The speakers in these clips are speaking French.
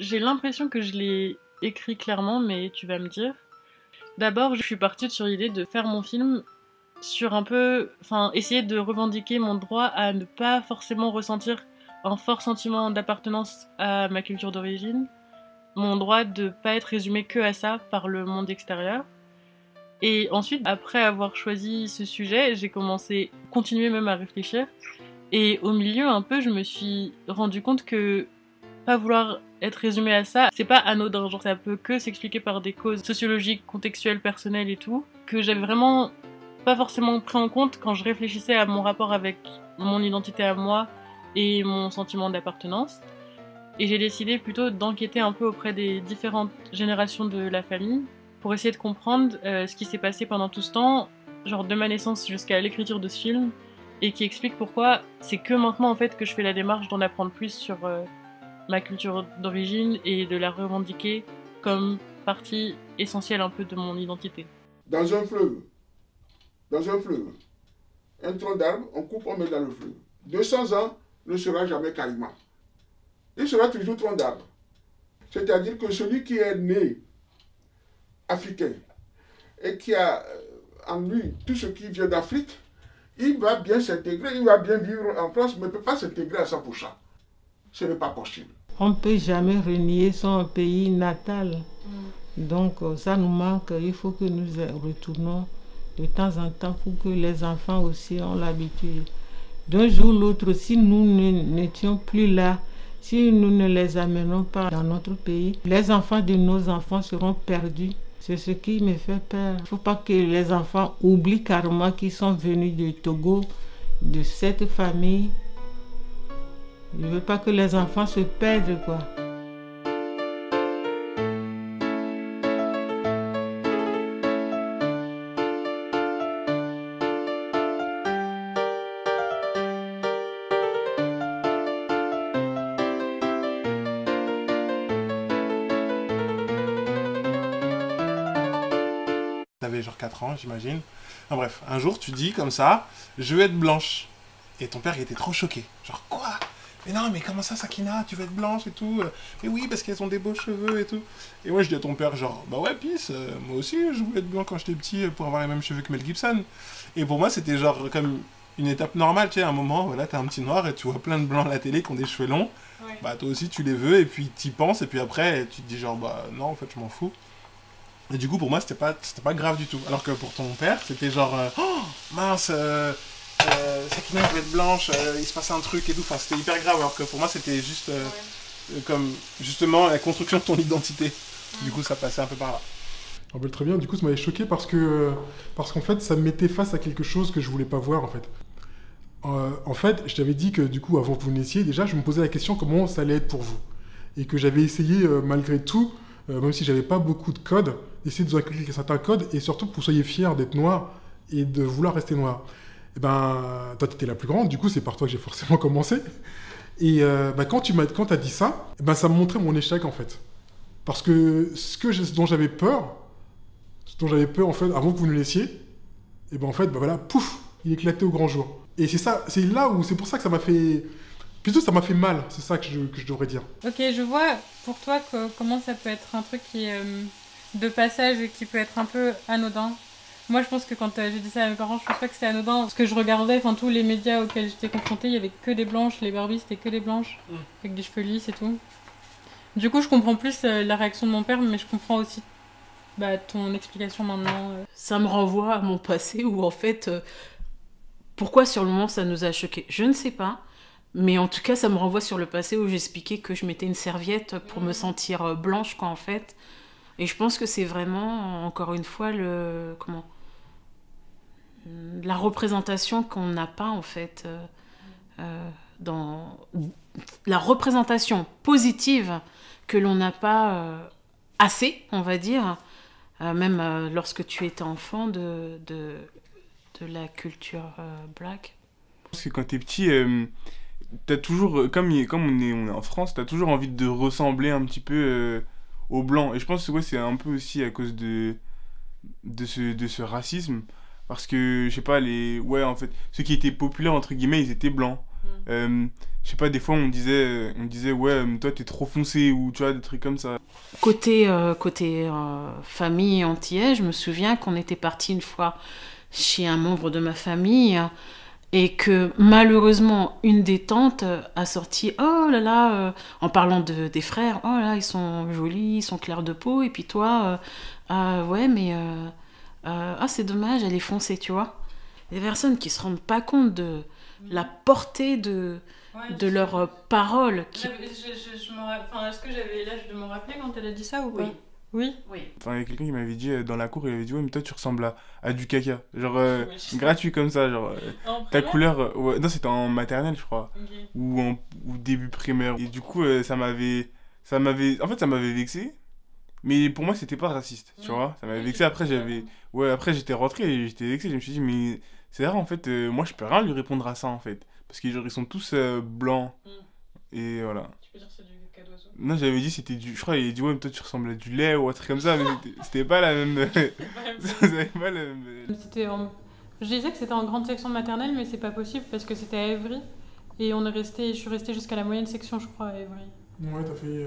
J'ai l'impression que je l'ai écrit clairement, mais tu vas me dire. D'abord, je suis partie sur l'idée de faire mon film sur un peu... Enfin, essayer de revendiquer mon droit à ne pas forcément ressentir un fort sentiment d'appartenance à ma culture d'origine. Mon droit de pas être résumé que à ça par le monde extérieur. Et ensuite, après avoir choisi ce sujet, j'ai commencé, continuer même à réfléchir. Et au milieu, un peu, je me suis rendu compte que pas vouloir être résumé à ça, c'est pas anodin, genre ça peut que s'expliquer par des causes sociologiques, contextuelles, personnelles et tout, que j'avais vraiment pas forcément pris en compte quand je réfléchissais à mon rapport avec mon identité à moi et mon sentiment d'appartenance. Et j'ai décidé plutôt d'enquêter un peu auprès des différentes générations de la famille pour essayer de comprendre ce qui s'est passé pendant tout ce temps, genre de ma naissance jusqu'à l'écriture de ce film, et qui explique pourquoi c'est que maintenant en fait que je fais la démarche d'en apprendre plus sur ma culture d'origine et de la revendiquer comme partie essentielle un peu de mon identité. Dans un fleuve, dans un fleuve, un tronc d'arbre, on coupe, on met dans le fleuve. 200 ans ne sera jamais caïman. Il sera toujours tronc d'arbre. C'est-à-dire que celui qui est né africain et qui a en lui tout ce qui vient d'Afrique, il va bien s'intégrer, il va bien vivre en France, mais ne peut pas s'intégrer à 100%. Ce n'est pas possible. On ne peut jamais renier son pays natal. Donc ça nous manque, il faut que nous retournons de temps en temps pour que les enfants aussi ont l'habitude. D'un jour ou l'autre, si nous n'étions plus là, si nous ne les amenons pas dans notre pays, les enfants de nos enfants seront perdus. C'est ce qui me fait peur. Il ne faut pas que les enfants oublient carrément qu'ils sont venus de Togo, de cette famille. Je ne veux pas que les enfants se perdent, quoi. T'avais genre 4 ans, j'imagine. Enfin bref, un jour, tu dis comme ça, je veux être blanche. Et ton père, il était trop choqué. Genre, quoi? Mais non, mais comment ça, Sakina, tu veux être blanche et tout? Mais oui, parce qu'elles ont des beaux cheveux et tout. Et moi, je dis à ton père, genre, bah ouais, pisse, moi aussi, je voulais être blanc quand j'étais petit pour avoir les mêmes cheveux que Mel Gibson. Et pour moi, c'était genre comme une étape normale, tu sais, à un moment, voilà, t'es un petit noir et tu vois plein de blancs à la télé qui ont des cheveux longs. Ouais. Bah, toi aussi, tu les veux, et puis t'y penses, et puis après, tu te dis, genre, bah non, en fait, je m'en fous. Et du coup, pour moi, c'était pas grave du tout. Alors que pour ton père, c'était genre, oh, mince, Sakina elle veut être blanche, il se passe un truc et tout. Enfin, c'était hyper grave. Alors que pour moi, c'était juste comme justement la construction de ton identité. Du coup, ça passait un peu par là. On peut très bien. Du coup, ça m'avait choqué parce qu'en fait, ça me mettait face à quelque chose que je voulais pas voir en fait. En fait, je t'avais dit que du coup, avant que vous naissiez, déjà, je me posais la question comment ça allait être pour vous, et que j'avais essayé malgré tout, même si j'avais pas beaucoup de codes, d'essayer de vous inculquer certains codes et surtout que vous soyez fiers d'être noir et de vouloir rester noir. Et ben, toi, t'étais la plus grande, du coup, c'est par toi que j'ai forcément commencé. Et quand t'as dit ça, ben, ça me montrait mon échec, en fait. Parce que ce dont j'avais peur en fait, avant que vous nous laissiez, et ben en fait, ben voilà, pouf, il éclatait au grand jour. Et c'est pour ça que ça m'a fait... Plutôt, ça m'a fait mal, c'est ça que je devrais dire. Ok, je vois pour toi comment ça peut être un truc qui est de passage et qui peut être un peu anodin. Moi, je pense que quand j'ai dit ça à mes parents, je pense pas que c'était anodin. Parce que je regardais, enfin, tous les médias auxquels j'étais confrontée, il y avait que des blanches. Les Barbies, c'était que des blanches, avec des cheveux lisses et tout. Du coup, je comprends plus la réaction de mon père, mais je comprends aussi ton explication maintenant. Ça me renvoie à mon passé où, en fait, pourquoi sur le moment ça nous a choqués? Je ne sais pas. Mais en tout cas, ça me renvoie sur le passé où j'expliquais que je mettais une serviette pour me sentir blanche, quoi, en fait. Et je pense que c'est vraiment, encore une fois, la représentation qu'on n'a pas, en fait, dans la représentation positive que l'on n'a pas assez, on va dire, même lorsque tu étais enfant, de la culture black. Parce que quand t'es petit... t'as toujours, comme on est en France, t'as toujours envie de ressembler un petit peu aux Blancs. Et je pense que ouais, c'est un peu aussi à cause de ce racisme. Parce que, je sais pas, ouais, en fait, ceux qui étaient populaires, entre guillemets, ils étaient blancs. je sais pas, des fois on me disait ouais, toi t'es trop foncé, ou tu vois, des trucs comme ça. Côté famille antillaise, je me souviens qu'on était parti une fois chez un membre de ma famille et que malheureusement une des tantes a sorti oh là là en parlant des frères, oh là ils sont jolis, ils sont clairs de peau, et puis toi ouais mais ah c'est dommage, elle est foncée, tu vois. Des personnes qui se rendent pas compte de la portée de leurs paroles. Enfin, est-ce que j'avais l'âge de me rappeler quand elle a dit ça ou pas? Oui. Enfin, il y a quelqu'un qui m'avait dit dans la cour, il avait dit ouais, mais toi tu ressembles à du caca. Genre gratuit comme ça, genre ta couleur. Ouais, non, c'était en maternelle, je crois. Okay. Ou début primaire. Et du coup, ça m'avait vexé. Mais pour moi, c'était pas raciste, tu vois. Ça m'avait vexé. Après, j'étais rentré et j'étais vexé. Je me suis dit, mais c'est rare, en fait, moi, je peux rien lui répondre à ça, en fait. Parce que, genre, ils sont tous blancs. Et voilà. Tu peux dire que c'est du caca d'oiseau? Non, j'avais dit, c'était du. Je crois, il a dit, ouais, mais toi, tu ressembles à du lait ou un truc comme ça. Mais c'était pas la même. C'était pas la même. Je disais que c'était en grande section maternelle, mais c'est pas possible parce que c'était à Évry. Et je suis restée jusqu'à la moyenne section, je crois, à Évry. Ouais, t'as fait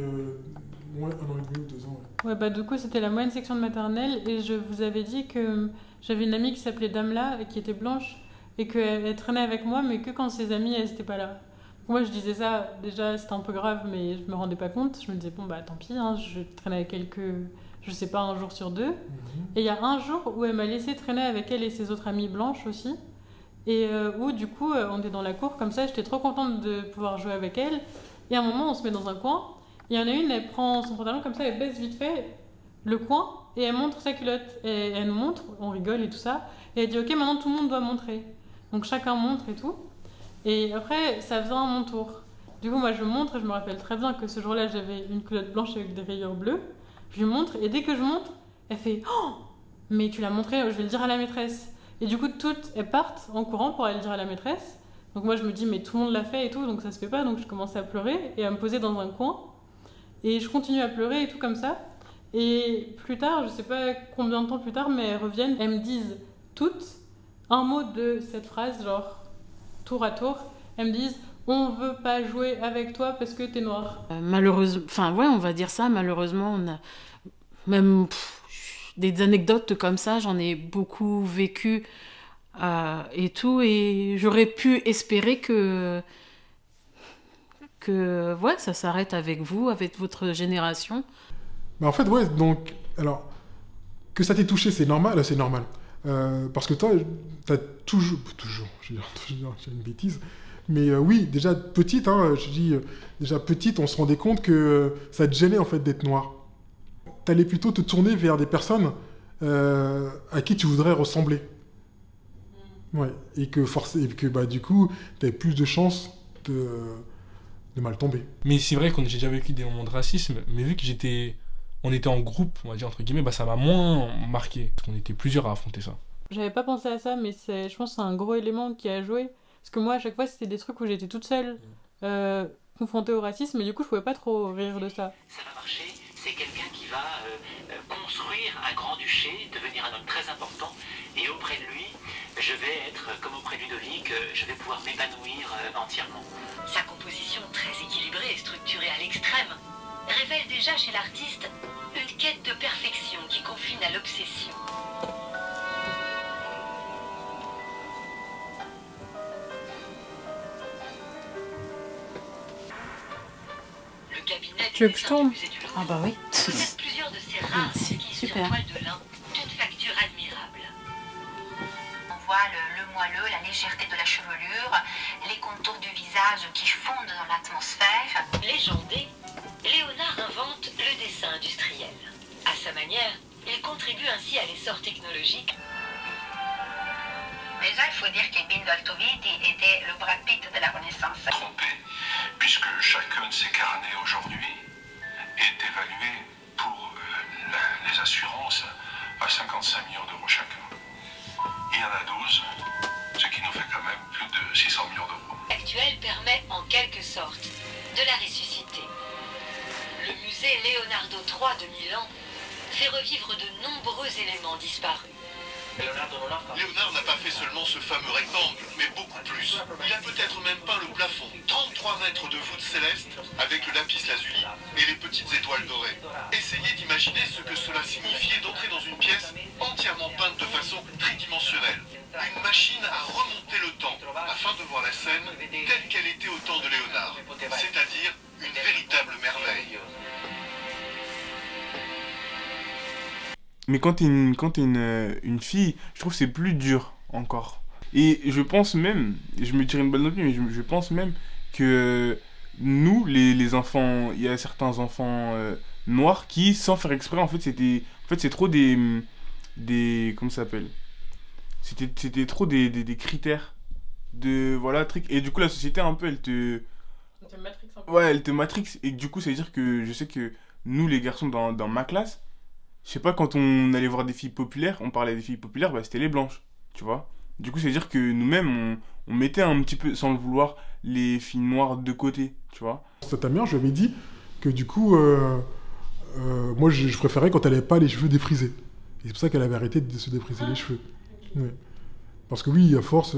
1 an et demi ou 2 ans. Ouais, bah du coup, c'était la moyenne section de maternelle. Et je vous avais dit que j'avais une amie qui s'appelait Damla et qui était blanche. Et qu'elle traînait avec moi, mais que quand ses amies, elles n'étaient pas là. Moi, je disais ça, déjà, c'était un peu grave, mais je me rendais pas compte. Je me disais, bon, bah tant pis, hein, je traînais avec je sais pas, 1 jour sur 2. Et il y a un jour où elle m'a laissé traîner avec elle et ses autres amies blanches aussi. Et où, du coup, on était dans la cour, comme ça, j'étais trop contente de pouvoir jouer avec elle. Et à un moment, on se met dans un coin. Il y en a une, elle prend son pantalon comme ça, elle baisse vite fait le coin et elle montre sa culotte. Et elle nous montre, on rigole et tout ça. Et elle dit, ok, maintenant tout le monde doit montrer. Donc chacun montre et tout. Et après, ça faisait mon tour. Du coup, moi, je montre et je me rappelle très bien que ce jour-là, j'avais une culotte blanche avec des rayures bleues. Je lui montre et dès que je montre, elle fait « Oh, mais tu l'as montré, je vais le dire à la maîtresse. » Et du coup, toutes, elles partent en courant pour aller le dire à la maîtresse. Donc moi, je me dis « Mais tout le monde l'a fait et tout, donc ça se fait pas. » Donc je commençais à pleurer et à me poser dans un coin. Et je continue à pleurer et tout comme ça. Et plus tard, je sais pas combien de temps plus tard, mais elles reviennent, elles me disent toutes un mot de cette phrase, genre tour à tour. Elles me disent « On veut pas jouer avec toi parce que t'es noire. » Malheureusement, enfin ouais, on va dire ça, malheureusement, on a même des anecdotes comme ça, j'en ai beaucoup vécu et tout, et j'aurais pu espérer que ouais, ça s'arrête avec vous, avec votre génération. Bah en fait, ouais, donc, alors, que ça t'ait touché, c'est normal, parce que toi, t'as toujours, je veux dire, j'ai une bêtise, mais oui, déjà petite, hein, je dis, déjà petite, on se rendait compte que ça te gênait en fait d'être noir. T'allais plutôt te tourner vers des personnes à qui tu voudrais ressembler. Ouais, et que bah, du coup, t'avais plus de chances de mal tomber. Mais c'est vrai j'ai déjà vécu des moments de racisme, mais vu que on était en groupe, on va dire entre guillemets, bah ça m'a moins marqué, parce qu'on était plusieurs à affronter ça. J'avais pas pensé à ça, mais je pense que c'est un gros élément qui a joué. Parce que moi, à chaque fois, c'était des trucs où j'étais toute seule, confrontée au racisme, et du coup, je pouvais pas trop rire de ça. Ça va marcher, c'est quelqu'un qui va construire un grand-duché, devenir un homme très important, et auprès de lui, je vais être, comme auprès de Ludovic, je vais pouvoir m'épanouir entièrement. Sa composition très équilibrée et structurée à l'extrême révèle déjà chez l'artiste une quête de perfection qui confine à l'obsession. Le cabinet Tu veux que je tourne? Ah bah oui. possède plusieurs de ces rares esquisses sur super. toile de lin d'une facture admirable. On voit le moelleux, la légèreté de la chevelure, les contours du visage qui fondent dans l'atmosphère. Légendé, Léonard invente le dessin industriel. À sa manière, il contribue ainsi à l'essor technologique. Déjà, il faut dire qu'Ibn Altoviti était le Brad Pitt de la Renaissance. Trompé, puisque chacun de ces carnets aujourd'hui est évalué pour les assurances à 55 millions d'euros chacun. Il y en a 12, ce qui nous fait quand même plus de 600 millions d'euros. L'actuel permet en quelque sorte de la ressusciter. Le musée Leonardo III de Milan fait revivre de nombreux éléments disparus. Léonard n'a pas fait seulement ce fameux rectangle, mais beaucoup plus. Il a peut-être même peint le plafond, 33 mètres de voûte céleste avec le lapis lazuli et les petites étoiles dorées. Essayez d'imaginer ce que cela signifiait d'entrer dans une pièce entièrement peinte de façon tridimensionnelle. Une machine à remonter le temps afin de voir la scène telle qu'elle était au temps de Léonard, c'est-à-dire une véritable merveille. Mais quand t'es une fille, je trouve que c'est plus dur encore. Et je pense même, je me tire une balle dans le pied, mais je pense même que nous, les enfants, il y a certains enfants noirs qui, sans faire exprès, en fait, c'est trop comment ça s'appelle? C'était trop des critères de, voilà, truc. Et du coup, la société, un peu, elle te matrix un peu. Ouais, elle te matrix. Et du coup, ça veut dire que je sais que nous, les garçons, dans ma classe, je sais pas, quand on allait voir des filles populaires, on parlait des filles populaires, bah, c'était les blanches, tu vois. Du coup, c'est-à-dire que nous-mêmes, on mettait un petit peu, sans le vouloir, les filles noires de côté, tu vois. Ta mère, je lui avais dit que du coup, moi, je préférais quand elle n'avait pas les cheveux défrisés. Et c'est pour ça qu'elle avait arrêté de se défriser les cheveux. Ouais. Parce que oui, à force...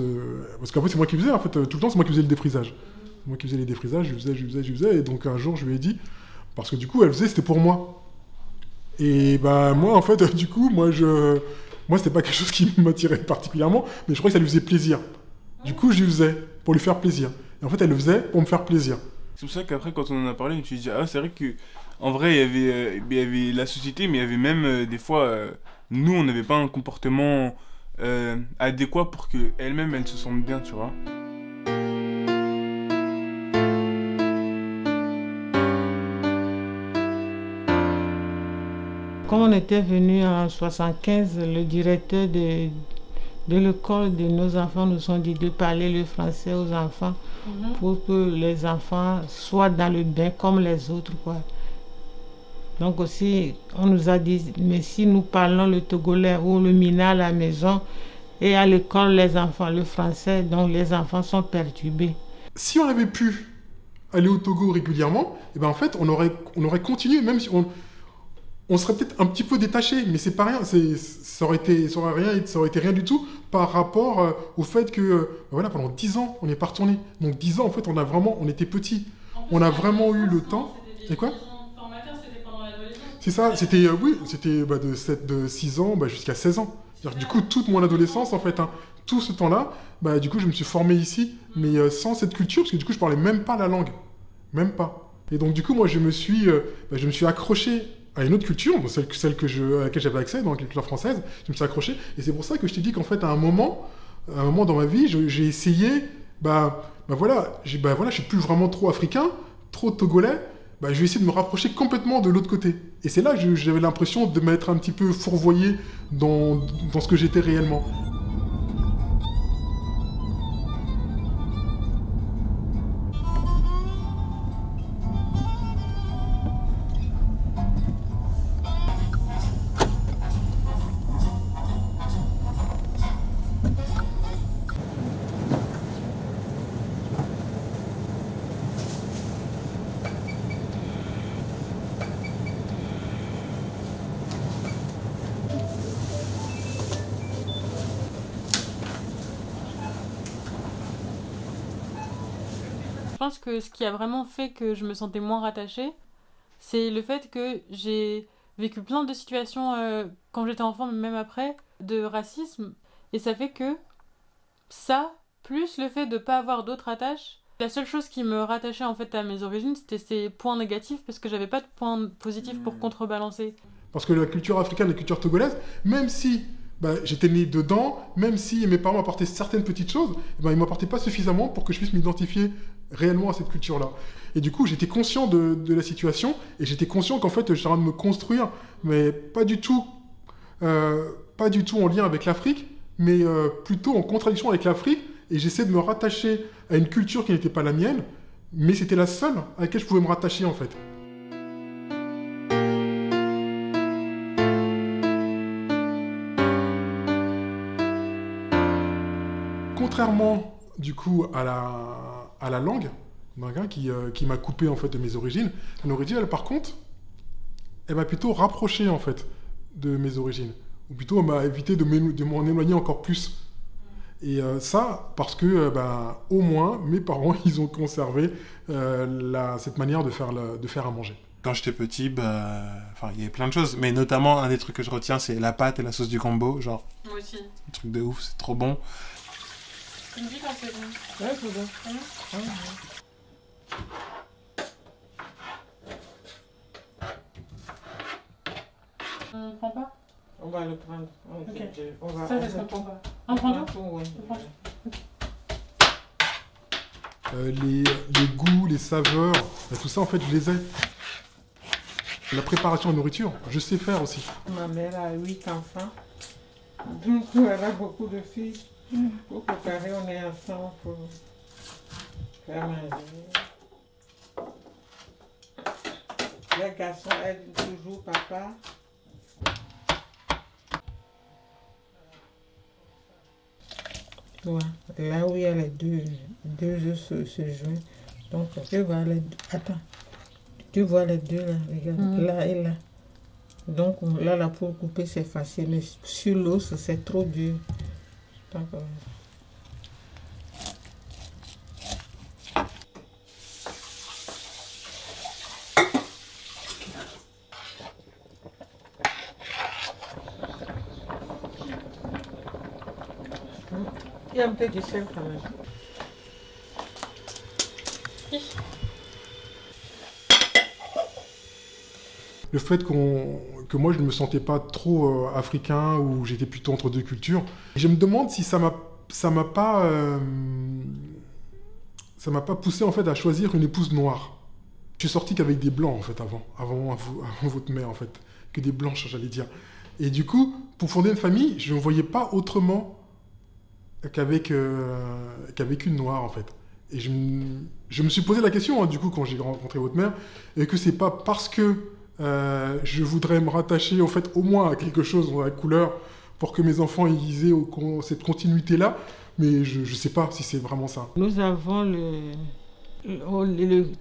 parce qu'en fait, c'est moi qui faisais, en fait, tout le temps, c'est moi qui faisais le défrisage. C'est moi qui faisais les défrisages, je faisais. Et donc, un jour, je lui ai dit... Parce que du coup, elle faisait, c'était pour moi. Et bah, moi, en fait, du coup, moi, c'était pas quelque chose qui m'attirait particulièrement, mais je crois que ça lui faisait plaisir. Du coup, je lui faisais pour lui faire plaisir. Et en fait, elle le faisait pour me faire plaisir. C'est pour ça qu'après, quand on en a parlé, je me suis dit, ah, c'est vrai que en vrai, il y avait la société, mais il y avait même des fois, nous, on n'avait pas un comportement adéquat pour qu'elle-même, elle se sente bien, tu vois. Quand on était venu en 1975, le directeur de l'école de nos enfants nous ont dit de parler le français aux enfants pour que les enfants soient dans le bain comme les autres, quoi. Donc aussi, on nous a dit, mais si nous parlons le togolais ou le mina à la maison et à l'école, les enfants, le français, donc les enfants sont perturbés. Si on avait pu aller au Togo régulièrement, et ben en fait, on aurait continué, même si on serait peut-être un petit peu détaché, mais c'est pas rien, ça aurait été rien du tout par rapport au fait que, voilà, pendant 10 ans, on n'est pas retourné. Donc 10 ans, en fait, on était petits. On a vraiment eu le temps. Et quoi ? C'est ça, c'était de 6 ans jusqu'à 16 ans. Du coup, toute mon adolescence, en fait, tout ce temps-là, du coup, je me suis formé ici, mais sans cette culture, parce que du coup, je parlais même pas la langue. Même pas. Et donc, du coup, moi, je me suis accroché à une autre culture, celle à laquelle j'avais accès, dans la culture française, je me suis accroché. Et c'est pour ça que je t'ai dit qu'en fait, à un moment dans ma vie, j'ai essayé, je suis plus vraiment trop africain, trop togolais, je vais essayer de me rapprocher complètement de l'autre côté. Et c'est là que j'avais l'impression de m'être un petit peu fourvoyé dans ce que j'étais réellement. Je pense que ce qui a vraiment fait que je me sentais moins rattachée, c'est le fait que j'ai vécu plein de situations quand j'étais enfant, mais même après, de racisme. Et ça fait que ça, plus le fait de ne pas avoir d'autres attaches, la seule chose qui me rattachait en fait à mes origines, c'était ces points négatifs, parce que j'avais pas de points positifs pour contrebalancer. Parce que la culture africaine, la culture togolaise, même si j'étais né dedans, même si mes parents m'apportaient certaines petites choses, ils ne m'apportaient pas suffisamment pour que je puisse m'identifier réellement à cette culture-là. Et du coup, j'étais conscient de la situation, et j'étais conscient qu'en fait, j'étais en train de me construire, mais pas du tout en lien avec l'Afrique, mais plutôt en contradiction avec l'Afrique, et j'essaie de me rattacher à une culture qui n'était pas la mienne, mais c'était la seule à laquelle je pouvais me rattacher en fait. Contrairement du coup à la langue, qui m'a coupé en fait de mes origines, mon origine, elle, par contre, elle m'a plutôt rapproché en fait de mes origines, ou plutôt elle m'a évité de m'en éloigner encore plus. Et ça, parce que, au moins, mes parents, ils ont conservé cette manière de faire à manger. Quand j'étais petit, il y avait plein de choses, mais notamment, un des trucs que je retiens, c'est la pâte et la sauce du combo, genre... Moi aussi. Un truc de ouf, c'est trop bon. Tu me dis quand c'est bon. Ouais, c'est bon. On prend pas? On va le prendre. Ok. On va, Ça, je comprends pas. On prend tout? Oui. Les goûts, les saveurs, tout ça, en fait, je les ai. La préparation de nourriture, je sais faire aussi. Ma mère a 8 enfants. Donc, elle a beaucoup de filles. Pour préparer, on est ensemble pour faire manger. Les garçons aident toujours papa. Ouais. Là où il y a les deux œufs se joignent. Donc, tu vois les deux. Attends. Tu vois les deux là, regarde, là et là. Donc là, pour couper, c'est facile. Mais sur l'os, c'est trop dur. Donc, il y a un peu de sel quand même. Le fait que moi je ne me sentais pas trop africain ou j'étais plutôt entre deux cultures, je me demande si ça m'a pas poussé en fait à choisir une épouse noire. Je suis sorti qu'avec des blancs en fait avant votre mère en fait, que des blanches j'allais dire. Et du coup, pour fonder une famille, je ne voyais pas autrement qu'avec une noire en fait. Et je me suis posé la question du coup quand j'ai rencontré votre mère, et que c'est pas parce que je voudrais me rattacher au fait au moins à quelque chose dans la couleur pour que mes enfants aient cette continuité-là, mais je ne sais pas si c'est vraiment ça. Nous avons le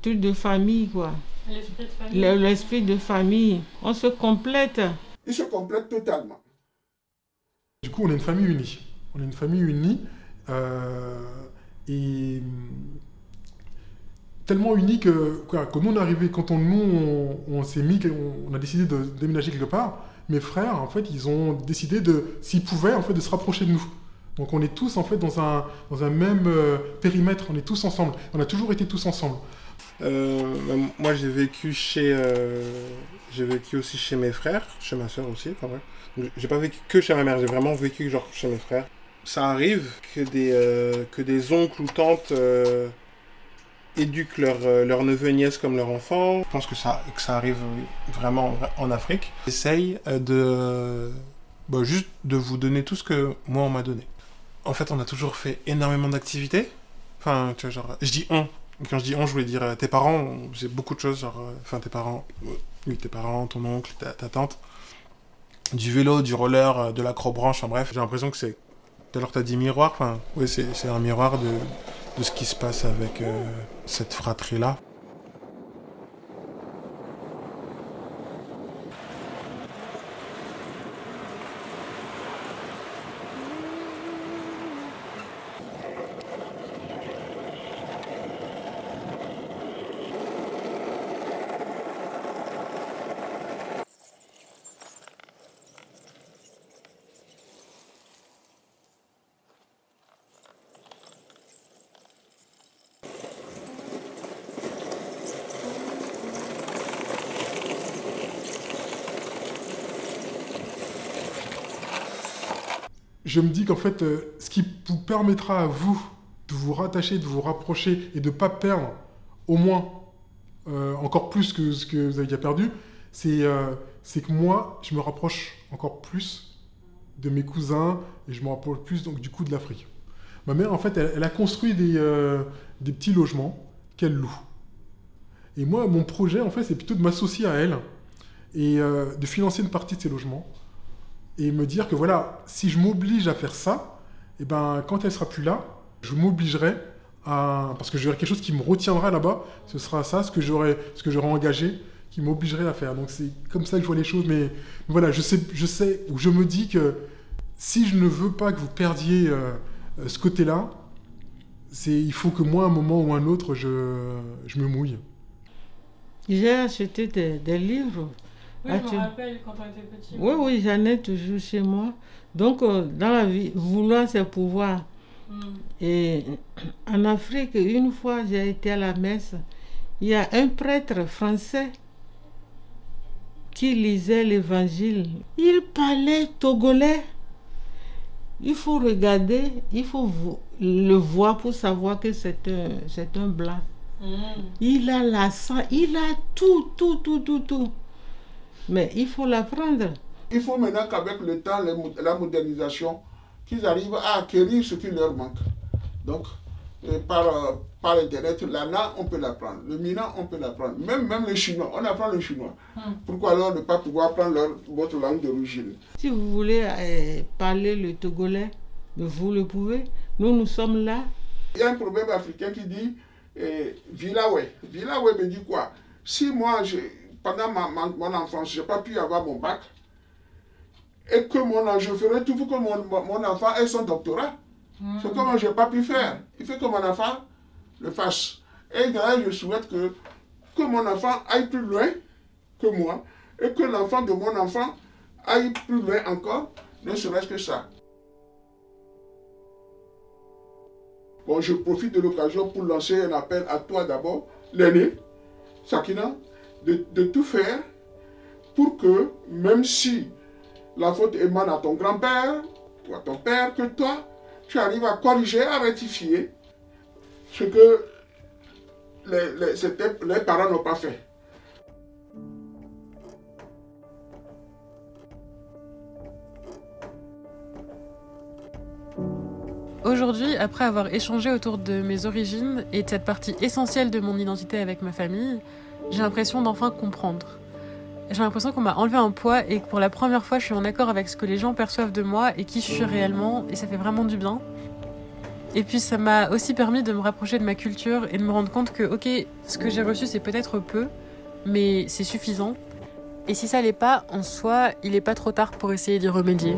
truc de famille, quoi. L'esprit de famille. L'esprit de famille. On se complète. Ils se complètent totalement. Du coup, on est une famille unie. On est une famille unie et tellement unie que quand nous on est arrivé, quand on s'est mis, on a décidé de déménager quelque part, mes frères, en fait, ils ont décidé s'ils pouvaient, en fait, de se rapprocher de nous. Donc on est tous, en fait, dans un même périmètre, on est tous ensemble. On a toujours été tous ensemble. Moi, j'ai vécu aussi chez mes frères, chez ma soeur aussi, quand même. Donc, j'ai pas vécu que chez ma mère, j'ai vraiment vécu genre chez mes frères. Ça arrive que des oncles ou tantes éduquent leurs neveux et nièces comme leurs enfants. Je pense que ça arrive vraiment en Afrique. J'essaye juste de vous donner tout ce que moi on m'a donné. En fait, on a toujours fait énormément d'activités. Enfin, tu vois, genre, je dis on. Quand je dis on, je voulais dire tes parents, j'ai beaucoup de choses, genre, tes parents, ton oncle, ta tante. Du vélo, du roller, de l'acrobranche, enfin bref. J'ai l'impression que c'est... Tout à l'heure, t'as dit miroir, enfin, oui, c'est un miroir de ce qui se passe avec cette fratrie-là. Je me dis qu'en fait, ce qui vous permettra à vous de vous rattacher, de vous rapprocher et de ne pas perdre, au moins, encore plus que ce que vous avez déjà perdu, c'est que moi, je me rapproche encore plus de mes cousins et je me rapproche plus donc, du coup de l'Afrique. Ma mère, en fait, elle a construit des petits logements qu'elle loue. Et moi, mon projet, en fait, c'est plutôt de m'associer à elle et de financer une partie de ces logements. Et me dire que voilà, si je m'oblige à faire ça, et ben quand elle sera plus là, je m'obligerai à... Parce que j'aurai quelque chose qui me retiendra là-bas, ce sera ça, ce que j'aurai engagé, qui m'obligerait à faire. Donc c'est comme ça que je vois les choses, mais voilà, je sais, ou je me dis que si je ne veux pas que vous perdiez ce côté-là, il faut que moi, à un moment ou un autre, je me mouille. J'ai acheté des livres. Oui, je me rappelle quand on était petit. Oui, j'en ai toujours chez moi. Donc, dans la vie, vouloir, c'est pouvoir. Et en Afrique, une fois, j'ai été à la messe. Il y a un prêtre français qui lisait l'évangile. Il parlait togolais. Il faut regarder, il faut le voir pour savoir que c'est un blanc. Il a l'accent, il a tout. Mais il faut l'apprendre. Il faut maintenant qu'avec le temps, la modernisation, qu'ils arrivent à acquérir ce qui leur manque. Donc, par Internet, l'ANA, on peut l'apprendre. Le MINA, on peut l'apprendre. Même le chinois, on apprend le chinois. Pourquoi alors ne pas pouvoir apprendre votre langue d'origine? Si vous voulez parler le togolais, vous le pouvez. Nous sommes là. Il y a un proverbe africain qui dit Vilawe. Vilawe me dit quoi? Si moi, pendant mon enfance, je n'ai pas pu avoir mon bac, et que je ferai tout pour que mon enfant ait son doctorat. C'est comme je n'ai pas pu faire. Il faut que mon enfant le fasse. Et d'ailleurs, je souhaite que mon enfant aille plus loin que moi, et que l'enfant de mon enfant aille plus loin encore, ne serait-ce que ça. Bon, je profite de l'occasion pour lancer un appel à toi d'abord, l'aîné, Sakina, de tout faire pour que, même si la faute émane à ton grand-père ou à ton père, que toi, tu arrives à corriger, à rectifier ce que les parents n'ont pas fait. Aujourd'hui, après avoir échangé autour de mes origines et de cette partie essentielle de mon identité avec ma famille, j'ai l'impression d'enfin comprendre. J'ai l'impression qu'on m'a enlevé un poids et que pour la première fois, je suis en accord avec ce que les gens perçoivent de moi et qui je suis réellement, et ça fait vraiment du bien. Et puis ça m'a aussi permis de me rapprocher de ma culture et de me rendre compte que, ok, ce que j'ai reçu, c'est peut-être peu, mais c'est suffisant. Et si ça l'est pas, en soi, il n'est pas trop tard pour essayer d'y remédier.